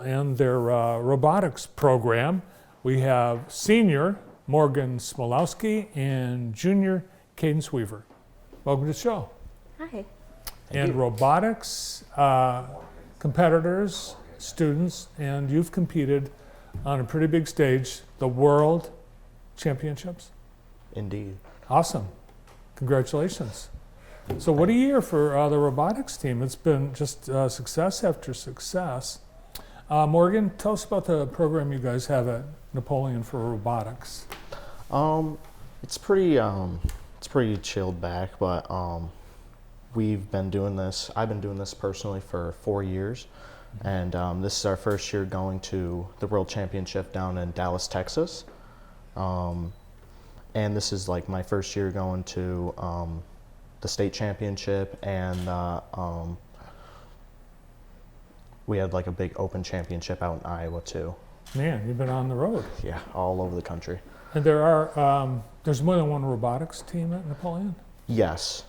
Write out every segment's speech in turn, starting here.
and their robotics program. We have senior Morgan Smolowski and junior Cadence Weaver. Welcome to the show. Hi. And robotics competitors, students, and you've competed on a pretty big stage, the World Championships. Indeed. Awesome. Congratulations. So what a year for the robotics team. It's been just success after success. Morgan, tell us about the program you guys have at Napoleon for robotics. It's pretty chilled back, but we've been doing this. I've been doing this personally for 4 years, and this is our first year going to the World Championship down in Dallas, Texas. And this is like my first year going to the state championship, and we had like a big open championship out in Iowa too. Man, you've been on the road. Yeah, all over the country. And there's more than one robotics team at Napoleon? Yes.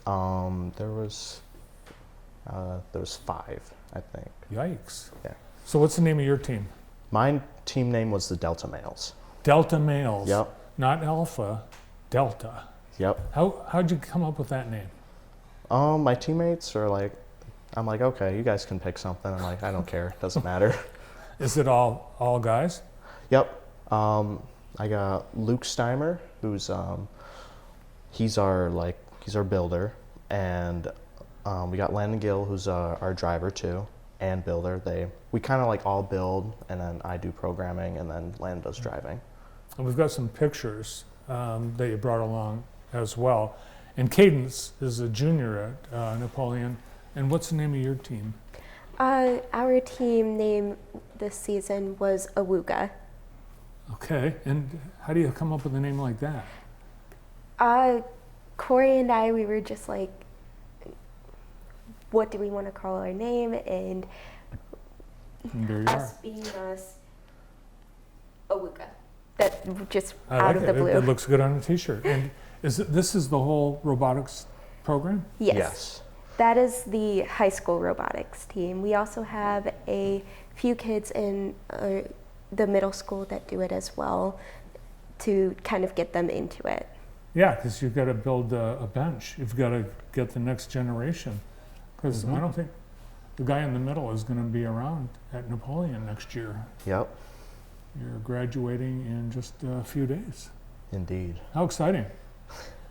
There was 5, I think. Yikes. Yeah. So what's the name of your team? My team name was the Delta Males. Delta Males. Yep. Not Alpha, Delta. Yep. How'd you come up with that name? My teammates are like, I'm like, okay, you guys can pick something. I'm like, I don't care, doesn't matter. Is it all guys? Yep. I got Luke Steimer, who's he's our builder, and we got Landon Gill, who's our driver too, and builder. We kind of like all build, and then I do programming, and then Landon does driving. And we've got some pictures that you brought along as well. And Cadence is a junior at Napoleon. And what's the name of your team? Our team name this season was Awuga. Okay, and how do you come up with a name like that? Corey and I, we were just like, what do we want to call our name? And there you us are. being us, Awuga. That just I out like of it. the blue. It looks good on a t-shirt. And this is the whole robotics program? Yes. That is the high school robotics team. We also have a few kids in the middle school that do it as well to kind of get them into it. Yeah, because you've got to build a bench. You've got to get the next generation. Because I don't think the guy in the middle is going to be around at Napoleon next year. Yep. You're graduating in just a few days. Indeed. How exciting.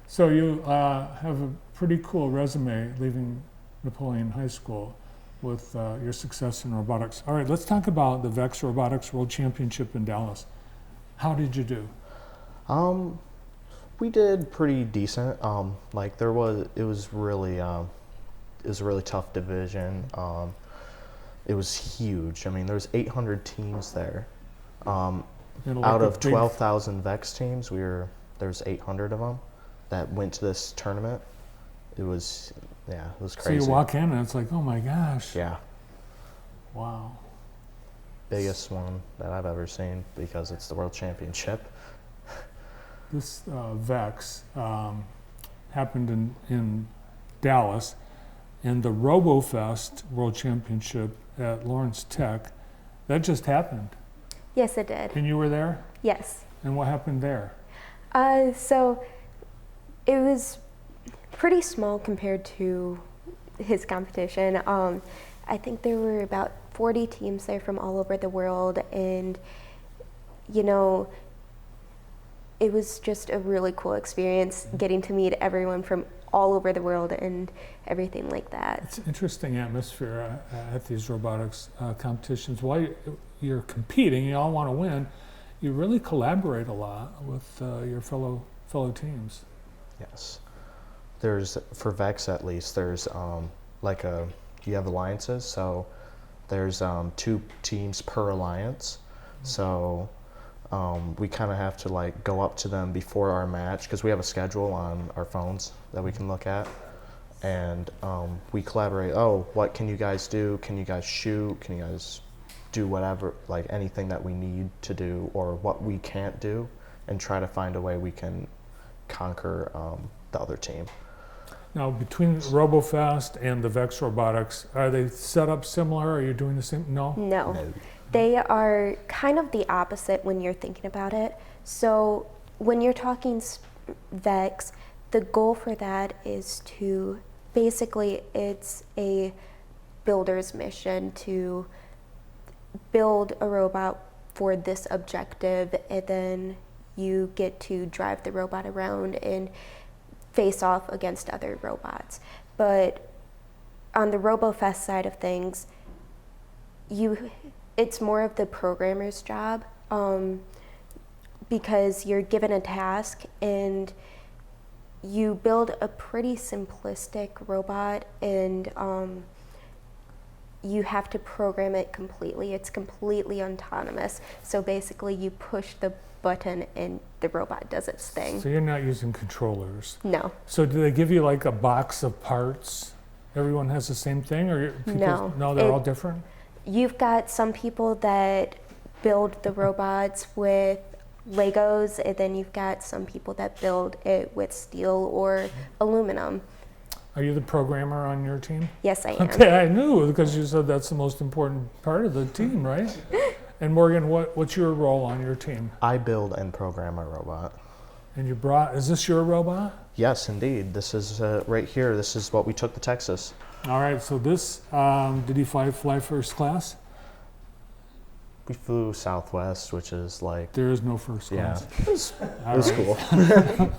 So you have a pretty cool resume leaving Napoleon High School with your success in robotics. All right, let's talk about the VEX Robotics World Championship in Dallas. How did you do? We did pretty decent. It was a really tough division. It was huge. I mean, there's 800 teams there. Out of 12,000 VEX teams, there's 800 of them that went to this tournament. It was crazy. So you walk in and it's like, oh my gosh. Yeah. Wow. Biggest one that I've ever seen because it's the World Championship. This VEX happened in Dallas, and the RoboFest World Championship at Lawrence Tech, that just happened. Yes, it did. And you were there? Yes. And what happened there? So it was pretty small compared to his competition. I think there were about 40 teams there from all over the world, and it was just a really cool experience getting to meet everyone from all over the world and everything like that. It's an interesting atmosphere at these robotics competitions. While you're competing, you all want to win, you really collaborate a lot with your fellow teams. Yes. For VEX at least, there's you have alliances, so there's 2 teams per alliance. So we kind of have to go up to them before our match because we have a schedule on our phones that we can look at, and we collaborate. Oh, what can you guys do? Can you guys shoot? Can you guys do whatever, anything that we need to do or what we can't do, and try to find a way we can conquer the other team. Now, between RoboFest and the VEX Robotics, are they set up similar? Are you doing the same? No? No. No. They are kind of the opposite when you're thinking about it. So when you're talking VEX, the goal for that is to basically, it's a builder's mission to build a robot for this objective, and then you get to drive the robot around and face off against other robots. But on the RoboFest side of things, it's more of the programmer's job, because you're given a task and you build a pretty simplistic robot, and you have to program it completely. It's completely autonomous. So basically you push the button and the robot does its thing. So you're not using controllers? No. So do they give you like a box of parts? Everyone has the same thing, or No. No, they're all different? You've got some people that build the robots with Legos, and then you've got some people that build it with steel or aluminum. Are you the programmer on your team? Yes, I am. Okay, I knew, because you said that's the most important part of the team, right? And Morgan, what's your role on your team? I build and program a robot. And is this your robot? Yes, indeed. This is right here. This is what we took to Texas. All right, so this, did you fly first class? We flew Southwest, which is like, There is no first yeah, class. it was cool.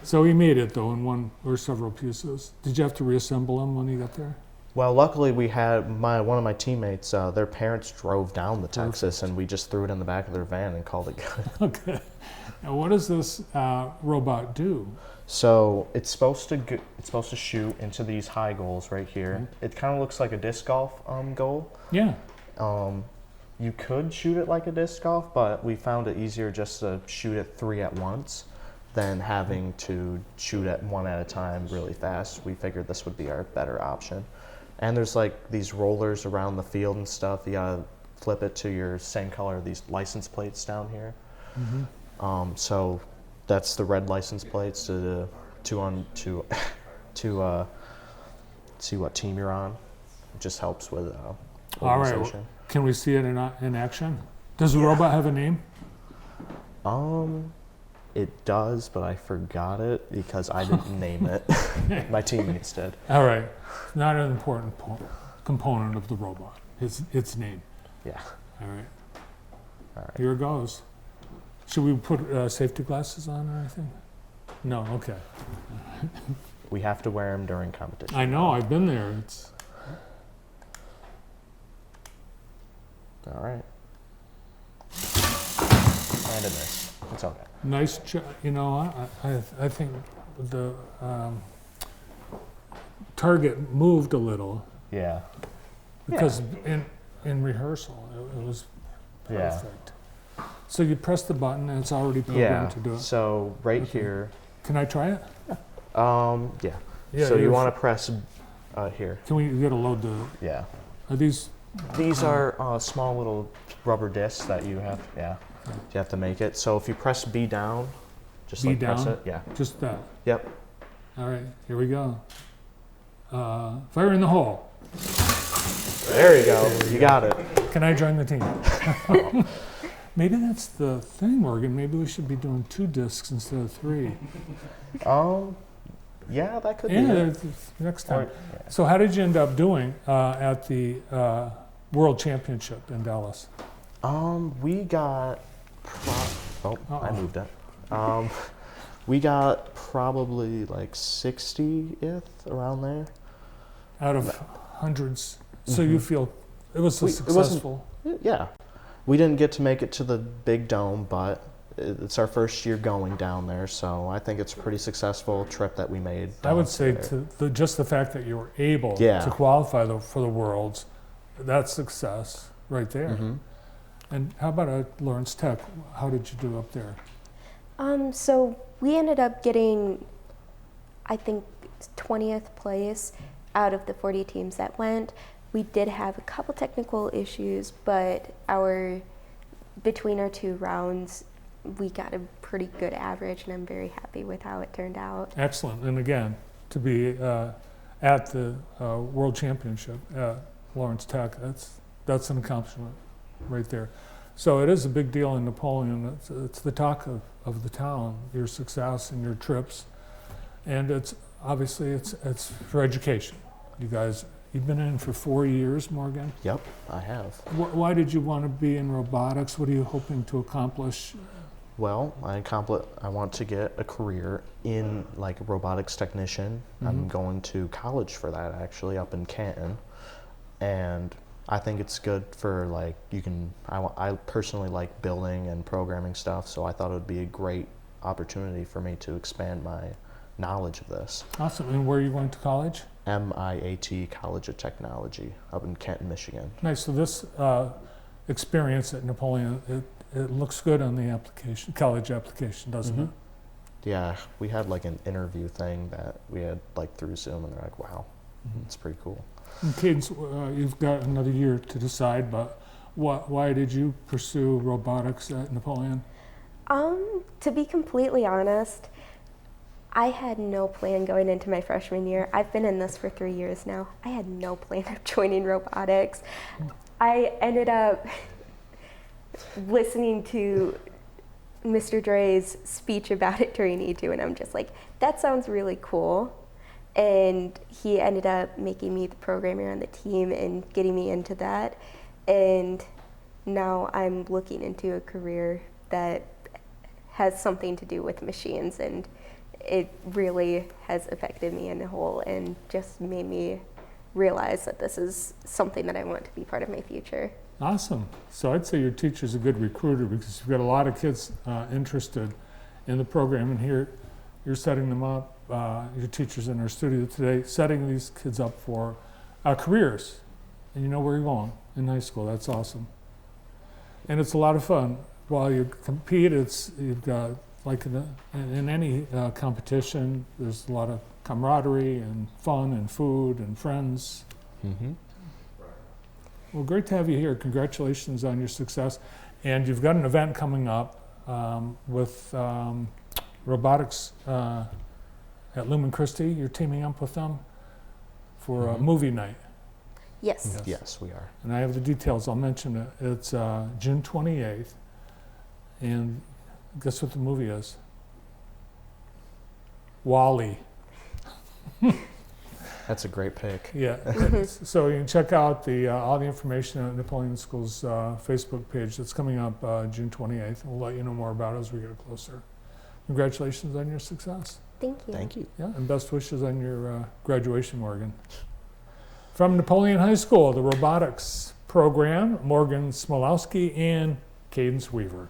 So he made it though in one or several pieces. Did you have to reassemble them when you got there? Well, luckily we had one of my teammates, their parents drove down to Texas, and we just threw it in the back of their van and called it good. Okay. Now what does this robot do? So it's supposed to shoot into these high goals right here. It kind of looks like a disc golf goal. Yeah. You could shoot it like a disc golf, but we found it easier just to shoot it 3 at once than having to shoot at 1 at a time really fast. We figured this would be our better option. And there's like these rollers around the field and stuff. You gotta flip it to your same color, these license plates down here. Mm-hmm. So that's the red license plates to see what team you're on. It just helps with All right. organization. Can we see it in action? Does the robot have a name? It does, but I forgot it because I didn't name it. My teammates did. All right. Not an important component of the robot. Its name. Yeah. All right. All right. Here it goes. Should we put safety glasses on or anything? No. Okay. We have to wear them during competition. I know. I've been there. It's All right. And a miss. It's okay. nice. You know, I think the target moved a little Yeah. because in rehearsal it was Yeah. perfect. So you press the button and it's already programmed Yeah. to do it. So right Okay. here. Can I try it? Yeah. Yeah. So you you're- want to press here. Can we get a load the? Yeah. Are these? These are small little rubber discs that you have. Yeah. You have to make it. So if you press B down, just B like press down? it. Yeah. Just that. Yep. All right. Here we go. Fire in the hole. There you go. You got it. Can I join the team? Maybe that's the thing, Morgan. Maybe we should be doing 2 discs instead of 3. Yeah, that could be. Yeah, It. next time. Or- yeah. So how did you end up doing at the World Championship in Dallas? We got. I Uh-oh. moved it. We got probably like 60th around there. Out of hundreds. So you feel it was It wasn't- successful? Yeah. We didn't get to make it to the big dome, but it's our first year going down there, so I think it's a pretty successful trip that we made. I would down say there. just the fact that you were able Yeah. to qualify for the Worlds, that's success right there. Mhm. And how about at Lawrence Tech? How did you do up there? So we ended up getting, I think, 20th place out of the 40 teams that went. We did have a couple technical issues, but between our 2 rounds, we got a pretty good average, and I'm very happy with how it turned out. Excellent. And again, to be at the World Championship at Lawrence Tech. That's an accomplishment right there. So it is a big deal in Napoleon. It's the talk of the town, your success and your trips. And it's obviously it's for education. You've been in for 4 years, Morgan. Yep, I have. Why did you want to be in robotics? What are you hoping to accomplish? Well, I want to get a career in like a robotics technician. I'm going to college for that actually up in Canton, and I think it's good for like I personally like building and programming stuff, so I thought it would be a great opportunity for me to expand my knowledge of this. Awesome. And where are you going to college? MIAT College of Technology up in Canton, Michigan. Nice. So this experience at Napoleon, it looks good on the college application, doesn't it? Yeah, we had like an interview thing that we had like through Zoom, and they're like, wow, it's pretty cool. And Cadence, you've got another year to decide, but why did you pursue robotics at Napoleon? To be completely honest, I had no plan going into my freshman year. I've been in this for 3 years now. I had no plan of joining robotics. I ended up listening to Mr. Dre's speech about it during E2, and I'm just like, that sounds really cool. And he ended up making me the programmer on the team and getting me into that. And now I'm looking into a career that has something to do with machines, and it really has affected me in a whole and just made me realize that this is something that I want to be part of my future. Awesome. So I'd say your teacher's a good recruiter because you've got a lot of kids interested in the program, and here you're setting them up, your teachers in our studio today, setting these kids up for careers. And you know where you're going in high school. That's awesome. And it's a lot of fun. While you compete, you've got, like in any competition, there's a lot of camaraderie and fun and food and friends. Well, great to have you here. Congratulations on your success. And you've got an event coming up with robotics at Lumen Christi. You're teaming up with them for a movie night. Yes. Yes, we are. And I have the details. I'll mention it. It's June 28th. And guess what the movie is? WALL-E. That's a great pick. Yeah. So you can check out all the information on Napoleon School's Facebook page. That's coming up June 28th. We'll let you know more about it as we get closer. Congratulations on your success. Thank you. Thank you. Yeah, and best wishes on your graduation, Morgan. From Napoleon High School, the robotics program, Morgan Smolowski and Cadence Weaver.